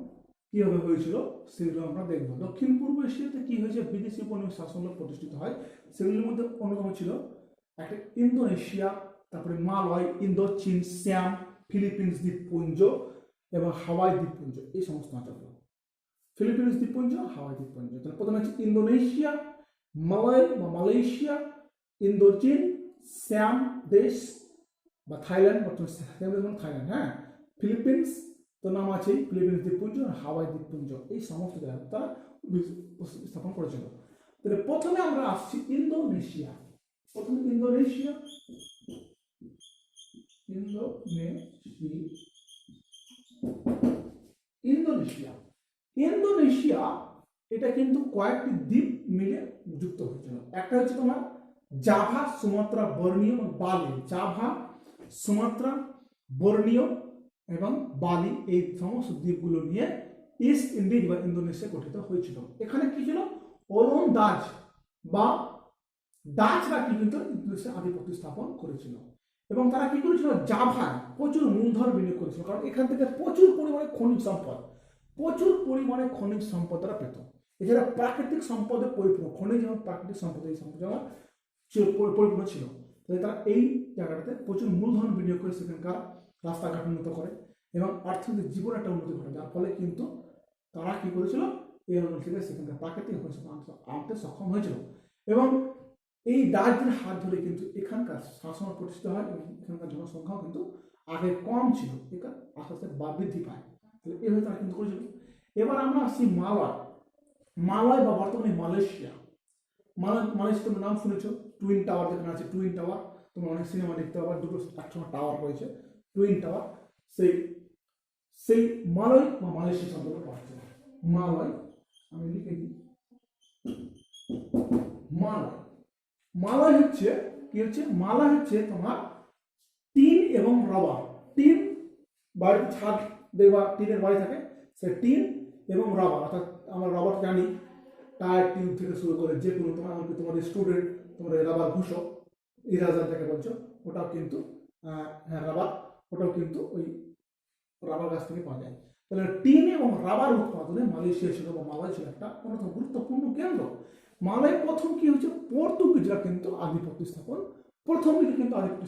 কিভাবে হয়েছিল সেগুলো আমরা দেখব। দক্ষিণ পূর্ব এশিয়াতে কি হয়েছে, বিদেশি উপনিবেশ শাসন প্রতিষ্ঠিত হয়। সেগুলির মধ্যে অন্যতম ছিল একটা ইন্দোনেশিয়া, তারপরে মালয়, ইন্দোচীন, শ্যাম, ফিলিপিন্স দ্বীপপুঞ্জ এবং হাওয়াই দ্বীপপুঞ্জ, এই সমস্ত অঞ্চলগুলো। ফিলিপিন্স দ্বীপপুঞ্জ, হাওয়াই দ্বীপপুঞ্জ। তাহলে প্রথমে হচ্ছে ইন্দোনেশিয়া, মালয় বা মালয়েশিয়া, ইন্দোচীন, শ্যাম দেশ বা থাইল্যান্ড, থাইল্যান্ড। হ্যাঁ, ফিলিপিন্স তো নাম আছে, ফিলিপিন্স দ্বীপপুঞ্জ আর হাওয়াই দ্বীপপুঞ্জ, এই সমস্ত জায়গা তারা স্থাপন করেছিল। তাহলে প্রথমে আমরা আসছি ইন্দোনেশিয়া। প্রথমে ইন্দোনেশিয়া এটা কিন্তু কয়েকটি দ্বীপ মিলে যুক্ত হয়েছিল। একটা হচ্ছে তোমার জাভা, সুমাত্রা, বর্নিও এবং বালি। জাভা, সুমাত্রা, বর্নিও এবং বালি, এই সমস্ত দ্বীপগুলো নিয়ে ইস্ট ইন্ডিজ বা ইন্দোনেশিয়া গঠিত হয়েছিল। এখানে কি ছিল, ওলন্দাজ বা ডাচরা কি কিন্তু ইন্দোনেশিয়ার আধিপত্য স্থাপন করেছিল। এবং তারা কি করেছিল, জাভায় প্রচুর মূলধন বিনিয়োগ করেছিল, কারণ এখান থেকে প্রচুর পরিমাণে খনিজ সম্পদ তারা পেত। এছাড়া প্রাকৃতিক সম্পদে পরিপূর্ণ, খনিজ এবং প্রাকৃতিক সম্পদ, এই সম্পদ পরিপূর্ণ ছিল। তাই তারা এই জায়গাটাতে প্রচুর মূলধন বিনিয়োগ করে সেখানকার রাস্তাঘাট উন্নত করে এবং অর্থনৈতিক জীবন একটা উন্নতি ঘটে, যার ফলে কিন্তু তারা কি করেছিল, এই অঞ্চল থেকে সেখানকার প্রাকৃতিক আনতে সক্ষম হয়েছিল। এবং এই ডাচদের হাত ধরে কিন্তু এখানকার শাসন প্রতিষ্ঠিত হয় এবং এখানকার জনসংখ্যাও কিন্তু আগে কম ছিল, এটা আস্তে আস্তে বৃদ্ধি পায়। তাহলে এইভাবে তারা কিন্তু করেছিল। এবার আমরা আসছি মালয়। মালয় বা বর্তমানে মালয়েশিয়া। মালয়েশিয়া তোমরা নাম শুনেছো, টুইন টাওয়ার যেখানে আছে, টুইন টাওয়ার তোমরা অনেক সিনেমা দেখতে পাবা, দুটো একসঙ্গে টাওয়ার রয়েছে, টুইন টাওয়ার। সেই মালয় বা মালয়েশিয়া শব্দটা পাওয়া যায়। মালয় আমি লিখে দিই, মালয়। মালয় হচ্ছে কি হচ্ছে, মালয় হচ্ছে তোমার টিন এবং রবার। টিন বাড়িতে ছাদ দেওয়া টিনের বাড়ি থাকে, সে টিন এবং রবার, অর্থাৎ আমরা রবার জানি টায়ার টিউব থেকে শুরু করে যে কোনো তোমার এমনকি তোমাদের স্টুডেন্ট তোমাদের রাবার ঘুষো ইরাজার যাকে বলছো, ওটাও কিন্তু হ্যাঁ রাবার, ওটাও কিন্তু ওই রাবার গাছ থেকে পাওয়া যায়। তাহলে টিন এবং রাবার উৎপাদনে মালয়েশিয়া ছিল বা মালয় ছিল একটা অন্যতম গুরুত্বপূর্ণ কেন্দ্র। মালয় প্রথম কি হচ্ছে, পর্তুগিজরা কিন্তু আধিপত্য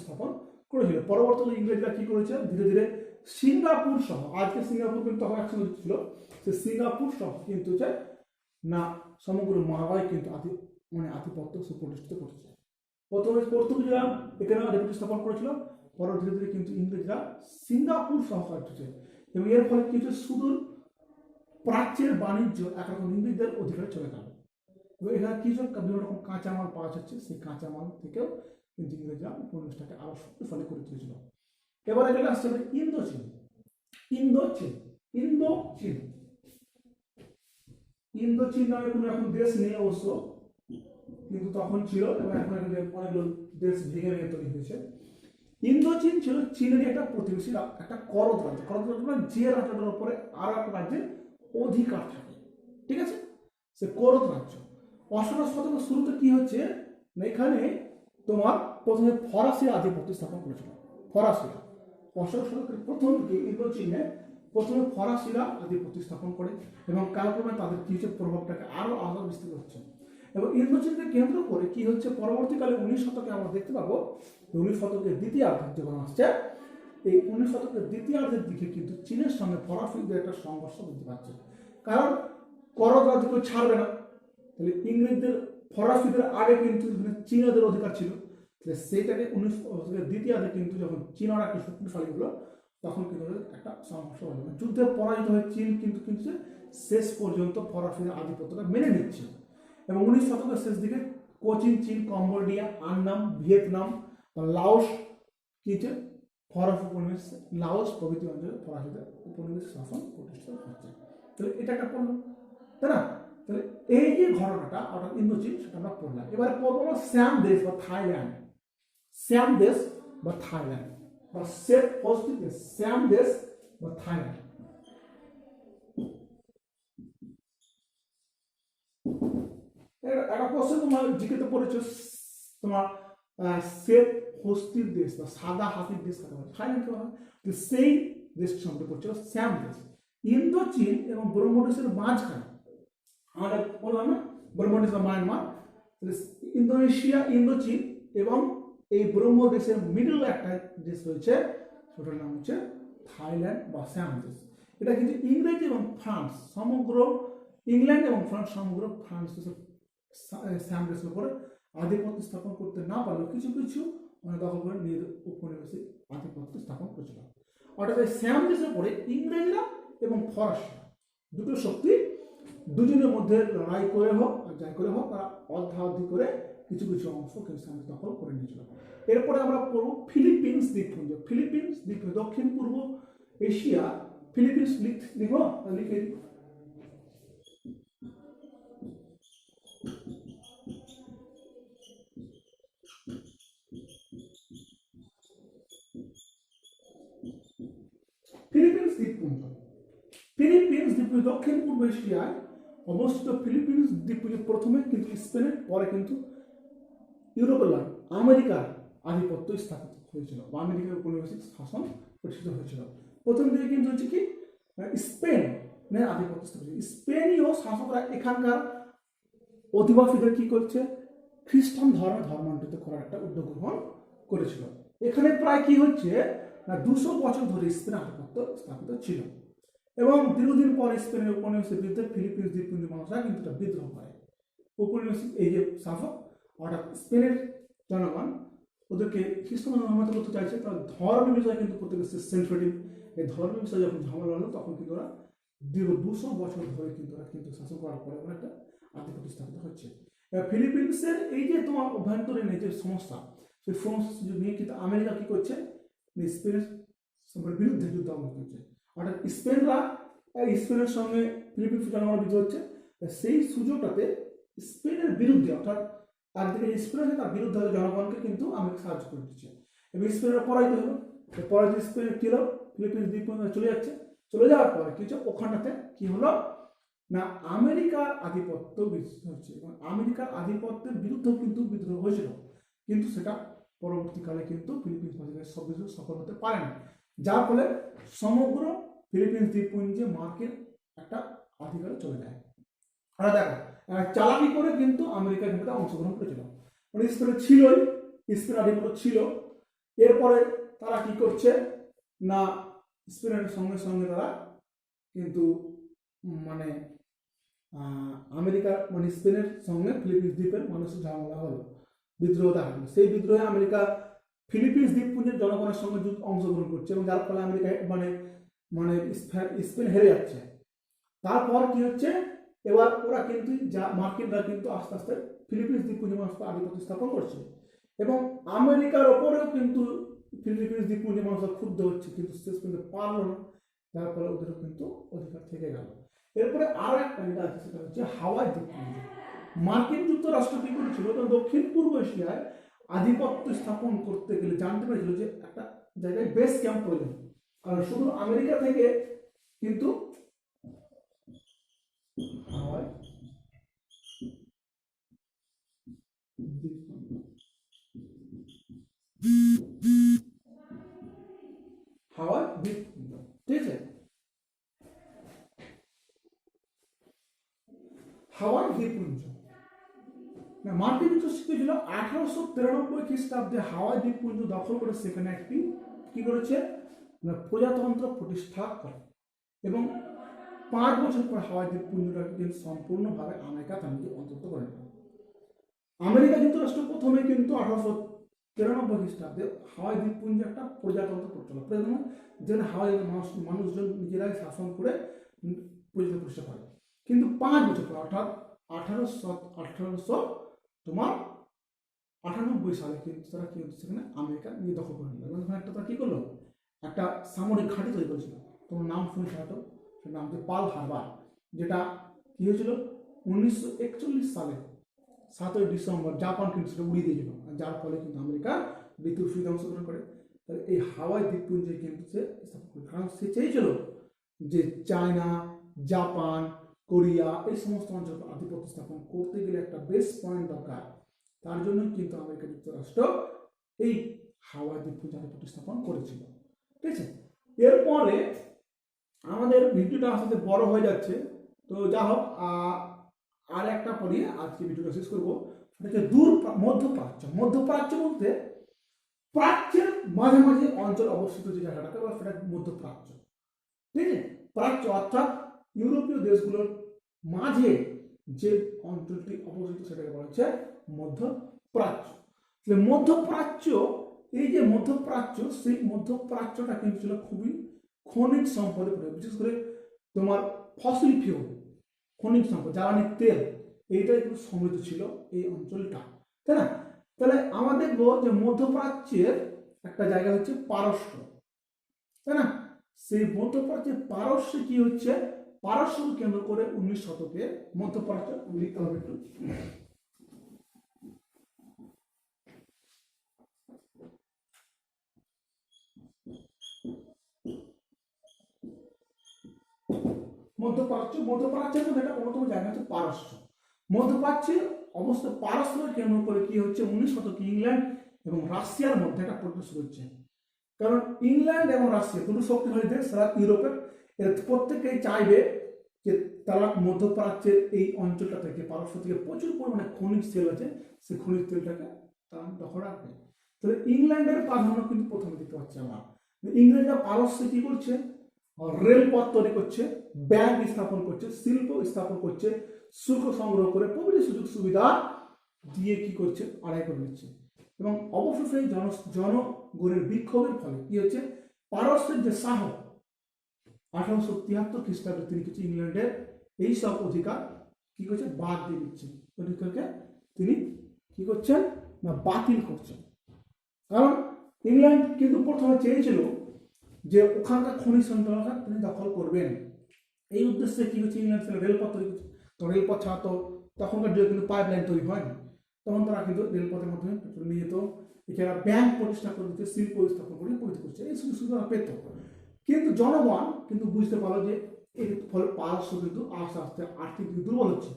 স্থাপন করেছিল। পরবর্তীতে ইংরেজরা কি করেছে, ধীরে ধীরে সিঙ্গাপুর সহ, আজকে সিঙ্গাপুর কিন্তু তখন একসঙ্গে ছিল, সে সিঙ্গাপুর সহ কিন্তু যে না সমগ্র মালয় কিন্তু আধিপত্য সুপ্রতিষ্ঠিত করেছে। প্রথমে পর্তুগিজরা এখানে আধিপত্য স্থাপন করেছিল, পরে ধীরে ধীরে কিন্তু ইংরেজরা সিঙ্গাপুর সহ করেছে এবং এর ফলে কিছু সুদূর প্রাচ্যের বাণিজ্য একরকম ইংরেজদের অধিকারে চলে গেল। এবং এখানে কিছু বিভিন্ন রকম কাঁচামাল পাওয়া যাচ্ছে, সেই কাঁচামাল থেকেও কিন্তু ইংরেজরা উপনিবেশটাকে আরো শক্তিশালী করে তুলেছিল। এবারে চলে আসছে ইন্দোচীন। ইন্দোচীন নামে কোনো এখন দেশ নেই অবশ্য, কিন্তু তখন ছিল এবং এখন অনেকগুলো দেশ ভেঙে ভেঙে তৈরি হয়েছে। ইন্দোচীন ছিল চীনের একটা প্রতিবেশী, একটা করদ রাজ্য। করদ রাজ্য যে রাজ্যটার উপরে আর একটা রাজ্যের অধিকার থাকে, ঠিক আছে, সে করদ রাজ্য। 18 শতকের শুরুতে কি হচ্ছে, এখানে তোমার প্রথমে ফরাসি আধিপত্য স্থাপন করেছিল। ফরাসিরা 18 শতকের প্রথম দিকে ইন্দোচীনে প্রথমে ফরাসিরা আধিপত্য স্থাপন করে এবং কালক্রমে তাদের কিছু প্রভাবটাকে আরো বিস্তৃত হচ্ছে। এবং ইন্দোচীনকে কেন্দ্র করে কি হচ্ছে, পরবর্তীকালে 19 শতকে আমরা দেখতে পাবো, 19 শতকের দ্বিতীয়ার্ধে যখন আসছে, এই 19 শতকের দ্বিতীয়ার্ধের দিকে কিন্তু চীনের সঙ্গে ফরাসিদের একটা সংঘর্ষ বৃদ্ধি পাচ্ছে। কারণ করদ রাজ্যকে ছাড়বে না, তাহলে ইংরেজদের ফরাসিদের আগে কিন্তু চীনাদের অধিকার ছিল, তাহলে সেইটাকে 19 শতকের দ্বিতীয়ার্ধে কিন্তু যখন চীনরা একটা শক্তিশালী হলো, তখন কিন্তু একটা সংঘর্ষ হলো। যুদ্ধে পরাজিত হয়ে চীন কিন্তু শেষ পর্যন্ত ফরাসিদের আধিপত্যটা মেনে নিচ্ছে। এবং 19 শতকের শেষ দিকে কোচিন, চীন, কম্বোডিয়া, আন্নাম, ভিয়েতনাম, লাওস কিছু ফরাসি উপনিবেশ, লাওস প্রভৃতি অঞ্চলে ফরাসিদের উপনিবেশ শাসন প্রতিষ্ঠিত হচ্ছে। তাহলে এটা একটা পড়লো, তাই না? তাহলে এই যে ঘটনাটা অর্থাৎ ইন্দোচীন, সেটা আমরা পড়লাম। এবারে পড়বো আমরা শ্যাম দেশ বা থাইল্যান্ড। শ্যাম দেশ বা থাইল্যান্ড বা শ্যাম দেশ বা থাইল্যান্ড। একটা কোশ্চেন তোমার জিকেতে পড়েছো, তোমার শ্বেত হস্তির দেশ বা সাদা হাতির দেশ কাকে বলে, থাইল্যান্ড কে বলা হয়। সেই দেশটির সম্পর্কে পড়ছিল শ্যাম দেশ। ইন্দোচীন এবং ব্রহ্মদেশের মাঝখানে, আমরা বললাম না ব্রহ্মদেশ বা মায়ানমার, ইন্দোনেশিয়া, ইন্দোচীন এবং এই ব্রহ্মদেশের মিডল একটা দেশ রয়েছে, সেটার নাম হচ্ছে থাইল্যান্ড বা শ্যাম দেশ। এটা কিন্তু ইংরেজ এবং ফ্রান্স সমগ্র, ইংল্যান্ড এবং ফ্রান্স সমগ্র ফ্রান্স দেশের শ্যাম দেশের উপরে আধিপত্য স্থাপন করতে না পারলেও কিছু কিছু দখল করে নিজেদের উপনিবেশিক আধিপত্য স্থাপন করেছিল। অর্থাৎ এই শ্যাম দেশের পরে ইংরেজরা এবং ফরাসিরা দুটো শক্তি দুজনের মধ্যে লড়াই করে হোক আর যাই করে হোক, তারা অর্ধাঅর্ধি করে কিছু কিছু অংশ কিন্তু দখল করে নিয়েছিল। এরপরে আমরা পড়ব ফিলিপিন্স দ্বীপপুঞ্জ। ফিলিপিন্স দ্বীপপুঞ্জ দক্ষিণ পূর্ব এশিয়া। ফিলিপিন্স লিখো, লিখে ফিলিপিন্স দ্বীপপুঞ্জ। ফিলিপিন্স দ্বীপপুঞ্জ দক্ষিণ পূর্ব এশিয়ায় অবস্থিত। ফিলিপিন্স দ্বীপপুঞ্জ প্রথমে কিন্তু স্পেনের, পরে কিন্তু ইউরোপের আমেরিকার আধিপত্য স্থাপিত হয়েছিল বা আমেরিকার উপনিবেশিক শাসন প্রতিষ্ঠিত হয়েছিল। প্রথম দিকে কিন্তু হচ্ছে কি স্পেনের আধিপত্য স্থাপিত। স্পেনীয় শাসকরা এখানকার অধিবাসীদের কি করছে, খ্রিস্টান ধর্মান্তরিত করার একটা উদ্যোগ গ্রহণ করেছিল। এখানে প্রায় কি হচ্ছে না 200 বছর ধরে স্পেনের আধিপত্য স্থাপিত ছিল। এবং দীর্ঘদিন পর স্পেনের উপনিবেশের বিরুদ্ধে ফিলিপিন্স দ্বীপপুঞ্জের মানুষরা কিন্তু একটা বিদ্রোহ করে। উপনিবেশ এই যে শাসক অর্থাৎ স্পেনের জনগণ ওদেরকে খ্রিস্টান ধর্মান্তর করতে চাইছে, তারা ধর্মের বিষয়ে কিন্তু প্রত্যেকে সেন্সিটিভ। এই ধর্মের বিষয়ে যখন ঝামেলা হলো তখন কিন্তু ওরা দীর্ঘ 200 বছর ধরে কিন্তু ওরা কিন্তু শাসন করার পরে ওরা একটা আধিপত্য স্থাপিত হচ্ছে। ফিলিপিন্সের এই যে তোমার অভ্যন্তরীণ এই যে সমস্যা, সেই সমস্যা সুযোগ নিয়ে কিন্তু আমেরিকা কি করছে, স্পেনের বিরুদ্ধে যুদ্ধ আরম্ভ করছে। অর্থাৎ স্পেনের সঙ্গে ফিলিপিন্স জনগণ যুদ্ধ হচ্ছে, সেই সুযোগটাতে স্পেনের বিরুদ্ধে অর্থাৎ একদিকে স্পেন আছে তার বিরুদ্ধে জনগণকে কিন্তু আমেরিকা সাহায্য করে দিচ্ছে এবং স্পেনের পরাজিত হলো। পরাজিত স্পেনের কি হলো, ফিলিপিন্স দ্বীপপুঞ্জ চলে যাচ্ছে। চলে যাওয়ার পরে কিছু ওখানটাতে কি হলো না, আমেরিকার আধিপত্য বিস্তার হচ্ছে এবং আমেরিকার আধিপত্যের বিরুদ্ধেও কিন্তু বিদ্রোহ হয়েছিল, কিন্তু সেটা পরবর্তীকালে কিন্তু ফিলিপিন্স সব কিছু সফল হতে পারে না, যার ফলে সমগ্র ফিলিপিন্স দ্বীপপুঞ্জে মার্কিন একটা অধিকারে চলে যায়। আর দেখো চালাকি করে কিন্তু আমেরিকা এখানে অংশগ্রহণ করেছিল, মানে স্পেনে ছিলই, স্পেন আধিপত্য ছিল। এরপরে তারা কি করছে না, স্পেনের সঙ্গে সঙ্গে তারা কিন্তু মানে আমেরিকা মানে স্পেনের সঙ্গে ফিলিপিন্স দ্বীপের মানুষের ঝামেলা হলো, বিদ্রোহ দেখা হলো। সেই বিদ্রোহে আমেরিকা ফিলিপিন্স দ্বীপপুঞ্জের জনগণের সঙ্গে অংশগ্রহণ করছে এবং যার ফলে আমেরিকা মানে মানে স্পেন হেরে যাচ্ছে। তারপর কি হচ্ছে, এবার ওরা কিন্তু মার্কিনরা কিন্তু আস্তে আস্তে ফিলিপিন্স দ্বীপপুঞ্জের মানুষকে আধিপত্য স্থাপন করছে এবং আমেরিকার ওপরেও কিন্তু ফিলিপিন্স দ্বীপপুঞ্জের মানুষরা ক্ষুব্ধ হচ্ছে, কিন্তু শেষ পর্যন্ত পারল না, যার ফলে ওদেরও কিন্তু অধিকার থেকে গেল। এরপরে আরো একটা জায়গা আছে, সেটা হচ্ছে হাওয়াই দ্বীপপুঞ্জ। মার্কিন যুক্তরাষ্ট্র কি করেছিল, দক্ষিণ পূর্ব এশিয়ায় আধিপত্য স্থাপন করতে গেলে জানতে পেরেছিল যে একটা জায়গায় বেস ক্যাম্প প্রয়োজন, কারণ শুধু আমেরিকা থেকে কিন্তু হাওয়াই হাওয়াই দ্বীপপুঞ্জ, ঠিক আছে। হাওয়াই দ্বীপপুঞ্জ মার্কিন যুক্তরাষ্ট্র ছিল 1893 খ্রিস্টাব্দে হাওয়াই দ্বীপপুঞ্জ দখল করে সেখানে একটি কি করেছে প্রজাতন্ত্র প্রতিষ্ঠা করে এবং 5 বছর পর হাওয়াই দ্বীপপুঞ্জটাকে কিন্তু সম্পূর্ণভাবে আমেরিকা তার নিজে অন্তর্ভুক্ত করে নেয়। আমেরিকা যুক্তরাষ্ট্র প্রথমে কিন্তু 1893 খ্রিস্টাব্দে হাওয়াই দ্বীপপুঞ্জে একটা প্রজাতন্ত্র করছিল, যেখানে হাওয়াই মানুষজন নিজেরাই শাসন করে প্রজাতন্ত্র প্রতিষ্ঠা করে। কিন্তু 5 বছর পর অর্থাৎ 1898 সালে কিন্তু তারা কি হচ্ছে, সেখানে আমেরিকা নিয়ে দখল করে নিল এবং একটা তারা কি করলো, একটা সামরিক ঘাঁটি তৈরি করেছিল। তোমার নাম শুনে হয়তো, সেটা নাম হচ্ছে পার্ল হারবার, যেটা কি হয়েছিল 1941 সালে 7ই ডিসেম্বর জাপান কিন্তু সেটা উড়িয়ে দিয়েছিল, যার ফলে কিন্তু আমেরিকা দ্বিতীয় বিশ্বযুদ্ধে অংশগ্রহণ করে। তাহলে এই হাওয়াই দ্বীপপুঞ্জে কিন্তু সে স্থাপন করে, কারণ সে চেয়েছিল যে চায়না, জাপান, কোরিয়া এই সমস্ত অঞ্চল আধিপত্য স্থাপন করতে গেলে একটা বেস পয়েন্ট দরকার, তার জন্য কিন্তু আমেরিকা যুক্তরাষ্ট্র এই হাওয়াই দ্বীপপুঞ্জ আধিপত্য স্থাপন করেছিল, ঠিক আছে। এরপরে আমাদের ভিডিওটা আস্তে বড় হয়ে যাচ্ছে, তো যা হোক আর একটা পরে আজকে ভিডিওটা শেষ করবো। সেটা হচ্ছে মধ্যপ্রাচ্য। মধ্যপ্রাচ্য বলতে প্রাচ্যের মাঝামাঝি অঞ্চল অবস্থিত যে জায়গাটাকে বলা সেটা মধ্যপ্রাচ্য, ঠিক আছে। প্রাচ্য অর্থাৎ ইউরোপীয় দেশগুলোর মাঝে যে অঞ্চলটি অবস্থিত সেটাকে বলা হচ্ছে মধ্যপ্রাচ্য। মধ্যপ্রাচ্য, এই যে মধ্যপ্রাচ্য, সেই মধ্যপ্রাচ্যটা কিন্তু ছিল খুবই খনিজ সম্পদে পড়ে, বিশেষ করে তোমার ফসিল ফিউল, খনিজ সম্পদ, জ্বালানি তেল, এইটাই কিন্তু সমৃদ্ধ ছিল এই অঞ্চলটা, তাই না। তাহলে আমরা দেখবো যে মধ্যপ্রাচ্যের একটা জায়গা হচ্ছে পারস্য, তাই না। সেই মধ্যপ্রাচ্যের পারস্য কি হচ্ছে, পারস্যকে কেন্দ্র করে 19 শতকে মধ্যপ্রাচ্য লিখতে হবে একটু। মধ্যপ্রাচ্যের মধ্যে একটা অন্যতম জায়গা হচ্ছে পারস্য। মধ্যপ্রাচ্যের অবস্থা পারস্যকে কেন্দ্র করে কি হচ্ছে, 19 শতকে ইংল্যান্ড এবং রাশিয়ার মধ্যে একটা প্রতিষ্ঠা হচ্ছে, কারণ ইংল্যান্ড এবং রাশিয়া দুটো শক্তিশালী দেশ, সারা ইউরোপের, এর প্রত্যেকেই চাইবে যে তারা মধ্যপ্রাচ্যের এই অঞ্চলটা থেকে, পারস্য থেকে প্রচুর পরিমাণে খনিজ তেল আছে, সেই খনিজ তেলটাকে তারা দখল রাখবে। তাহলে ইংল্যান্ডের প্রাধান্য কিন্তু প্রথমে দেখতে পাচ্ছি আমরা, ইংল্যান্ডরা পারস্যে কি করছে রেলপথ তৈরি করছে, ব্যাংক স্থাপন করছে, শিল্প স্থাপন করছে, শুল্ক সংগ্রহ করে প্রভৃতি সুযোগ সুবিধা দিয়ে কি করছে, আদায় করে নিচ্ছে। এবং অবশেষে জনগণের বিক্ষোভের ফলে কি হচ্ছে, পারস্যের যে শাহ 1873 খ্রিস্টাব্দে তিনি কিছু ইংল্যান্ডের এই সব অধিকার কি করছে, বাদ দিয়ে দিচ্ছেন। অধিকারকে তিনি কি করছেন না বাতিল করছেন। কারণ ইংল্যান্ড কিন্তু প্রথমে চেয়েছিল যে ওখানকার খনিজ সম্পদ তিনি দখল করবেন। এই উদ্দেশ্যে কি হচ্ছে, ইংল্যান্ড রেলপথ তৈরি করছে। তো রেলপথ ছাড়া তো তখনকার যুগে কিন্তু পাইপ লাইন তৈরি হয়নি, তখন তারা কিন্তু রেলপথের মাধ্যমে পেট্রোল নিয়ে যেত। এছাড়া ব্যাংক প্রতিষ্ঠা করে দিচ্ছে, শিল্প স্থাপন করে পরিচিত করছে, এই সুযোগ সুবিধা পেত। কিন্তু জনগণ কিন্তু বুঝতে পারলো যে এর ফলে পারস্য কিন্তু আস্তে আস্তে আর্থিক দুর্বল হচ্ছে,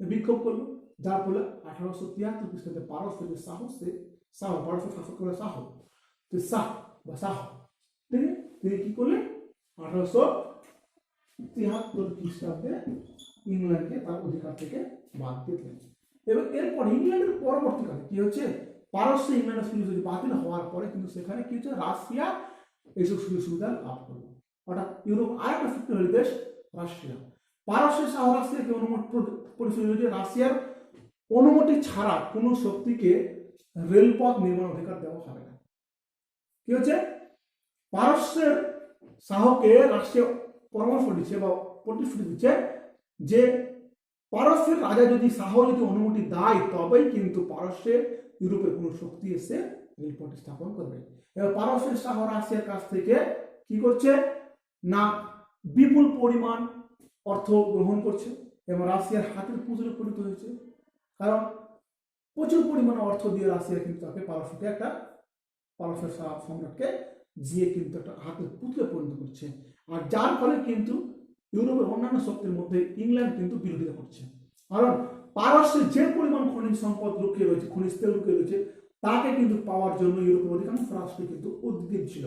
বিক্ষোভ করলো। যার ফলে 1873 খ্রিস্টাব্দে পারস্য যে শাহ পারস্য শাসক করে শাহ তিনি কি করলেন, 1873 খ্রিস্টাব্দে ইংল্যান্ডকে তার অধিকার থেকে বাদ দিলেন। এবং এরপর ইংল্যান্ডের পরবর্তীকালে কি হচ্ছে, পারস্য ইংল্যান্ডের সুযোগ সুবিধা বাতিল হওয়ার পরে কিন্তু সেখানে কি হচ্ছে, রাশিয়া এইসব সুযোগ সুবিধা লাভ করলো। অর্থাৎ ইউরোপ আর একটা শক্তিশালী দেশ রাশিয়া, পারস্যের শাহ রাশিয়াকে অনুমতি রাশিয়ার অনুমতি ছাড়া কোনো শক্তিকে রেলপথ নির্মাণ অধিকার দেওয়া হবে না। কি হচ্ছে, পারস্যের শাহকে রাশিয়া পরামর্শ দিচ্ছে বা প্রতিশ্রুতি দিচ্ছে যে পারস্যের রাজা যদি শাহ যদি অনুমতি দেয় তবেই কিন্তু পারস্যের ইউরোপের কোনো শক্তি এসে রেলপথ স্থাপন করবে। এবার পারস্যের শাহ রাশিয়ার কাছ থেকে কি করছে না বিপুল পরিমাণ অর্থ গ্রহণ করছে এবং রাশিয়ার হাতের পুতুলে পরিণত হয়েছে। কারণ প্রচুর পরিমাণে অর্থ দিয়ে রাশিয়া কিন্তু তাকে পারস্যের সম্রাটকে দিয়ে কিন্তু একটা হাতের পুতুলে পরিণত করছে। আর যার ফলে কিন্তু ইউরোপের অন্যান্য শক্তির মধ্যে ইংল্যান্ড কিন্তু বিরোধিতা করছে। কারণ পারস্যের যে পরিমাণ খনিজ সম্পদ লুকিয়ে রয়েছে, খনিজ তেল লুকিয়ে রয়েছে, তাকে কিন্তু পাওয়ার জন্য ইউরোপের অধিকাংশ রাষ্ট্র কিন্তু উদ্গ্রীব ছিল।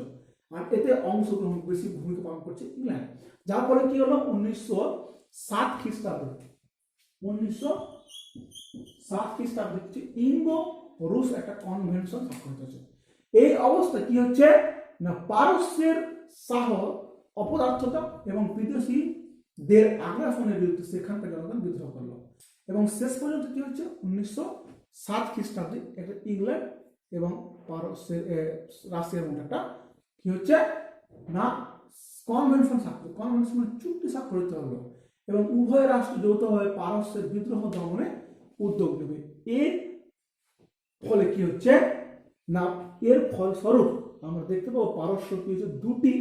আর এতে অংশগ্রহণ বেশি ভূমিকা পালন করছে ইংল্যান্ড। যার ফলে কি হলো, 1907 খ্রিস্টাব্দে ইন্দো রুশ একটা কনভেনশন স্বাক্ষরিত হয়েছে। এই অবস্থা কি হচ্ছে না পারস্যের শাহ অপদার্থতা এবং বিদেশিদের আগ্রাসনের বিরুদ্ধে সেখানকার জনগণ বিদ্রোহ করলো। এবং শেষ পর্যন্ত কি হচ্ছে, 1907 খ্রিস্টাব্দে একটা ইংল্যান্ড এবং রাশিয়ার মধ্যে একটা কি হচ্ছে না কনভেনশন চুক্তি স্বাক্ষরিত হলো এবং উভয় রাষ্ট্র যৌথভাবে পারস্যের বিদ্রোহ দমনে উদ্যোগ নেবে। এর ফলে কি হচ্ছে না এর ফলস্বরূপ আমরা দেখতে পাবো পারস্য কি হচ্ছে দুটি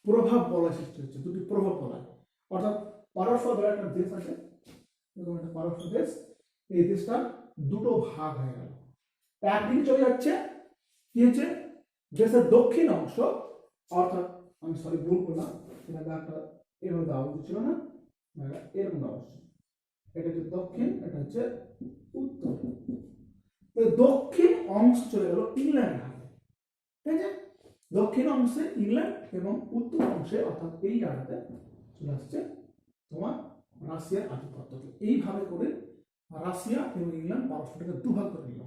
প্রভাব বলয় সৃষ্টি হচ্ছে, দুটি প্রভাব বলয়। অর্থাৎ পারস্য ধরে একটা দেশ আছে, এরকম একটা পারস্য দেশ, এই দেশটা দুটো ভাগ হয়ে গেল। একদিকে চলে যাচ্ছে কি হচ্ছে দেশের দক্ষিণ অংশ, অর্থাৎ আমি ভুল করলাম, এটা একটা এরকম দেওয়া উচিত ছিল না, এরকম দেওয়া উচিত, এটা হচ্ছে দক্ষিণ, এটা হচ্ছে উত্তর। দক্ষিণ অংশ চলে গেল ইংল্যান্ডের হাতে, ঠিক আছে? দক্ষিণ অংশে ইংল্যান্ড এবং উত্তর অংশে অর্থাৎ এই জায়গাতে চলে আসছে তোমার রাশিয়ার আধিপত্য। এইভাবে করে রাশিয়া এবং ইংল্যান্ড পারস্পরিক দুভাগ করে নিল।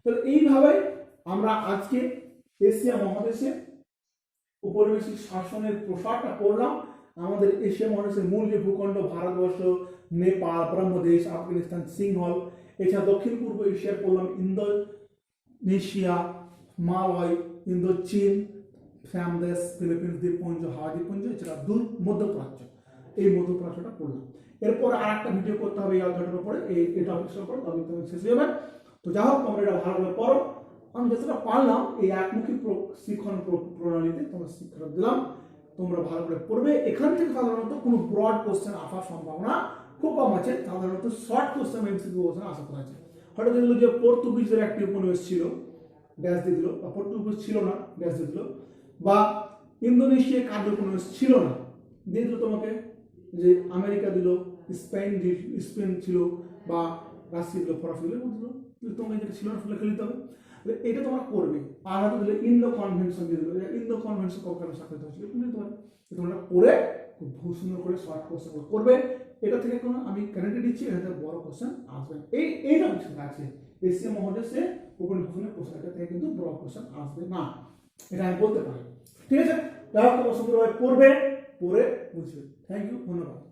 তাহলে এইভাবে আমরা আজকে এশিয়া মহাদেশে উপনিবেশিক শাসনের প্রসারটা পড়লাম। আমাদের এশিয়া মহাদেশের মূল যে ভূখণ্ড ভারতবর্ষ, নেপাল, ব্রহ্মদেশ, আফগানিস্তান, সিংহল, এছাড়া দক্ষিণ পূর্ব এশিয়ার পড়লাম ইন্দোনেশিয়া, মালয়, ইন্দোচীন, ফ্যামদেশ, ফিলিপিন্স দ্বীপপুঞ্জ, হাওয়া দ্বীপপুঞ্জ, এছাড়া দূর মধ্যপ্রাচ্য, এই মধ্যপ্রাচ্যটা পড়লাম। এরপরে আর একটা ভিডিও করতে হবে এই অধ্যায়টার উপরে, এই টপিকসের উপরে, তবে তুমি শেষ হয়ে যাবে। তো যাই হোক, তোমরা এটা ভালোভাবে পড়ো। আমি যতটা পারলাম এই একমুখী শিক্ষণ প্রণালীতে তোমরা শিক্ষা দিলাম, তোমরা ভালো করে পড়বে। এখান থেকে সাধারণত কোনো ব্রড কোশ্চেন আসার সম্ভাবনা খুব কম আছে, সাধারণত শর্ট কোশ্চেন এমসিকিউ কোশ্চেন আশা করা আছে। হয়তো দেখলো যে পর্তুগিজের একটি উপনিবেশ ছিল, ড্যাশ দিয়ে দিল, বা পর্তুগিজ ছিল না, ড্যাশ দিয়ে দিল, বা ইন্দোনেশিয়া কার্য উপনিবেশ ছিল না, দিয়ে দিল তোমাকে যে আমেরিকা দিল, স্পেন ছিল, বা রাশিয়া দিল, ফরাসি দিল, তোমাকে যেটা ছিল না লেখে নিতে হবে। এটা তোমরা করবে। আর হয়তো দিলে ইন্দো কনভেনশন দিয়ে দিল, ইন্দো কনভেনশন কবে স্বাক্ষরিত হয়েছিল তুমি দিতে পারবে। তোমরা পড়ে খুব সুন্দর করে শর্ট কোশ্চেন করবে। এটা থেকে কোনো আমি গ্যারান্টি দিচ্ছি এটা বড় কোশ্চেন আসবে। এইটা বিষয় আছে এশিয়া মহাদেশে উপনিবেশনের কোশ্চেন, এটা থেকে কিন্তু বড় কোশ্চেন আসবে না, এটা আমি বলতে পারি। ঠিক আছে, যাই হোক তোমরা সুন্দরভাবে পড়বে। পড়ে বুঝবে। থ্যাংক ইউ, ধন্যবাদ।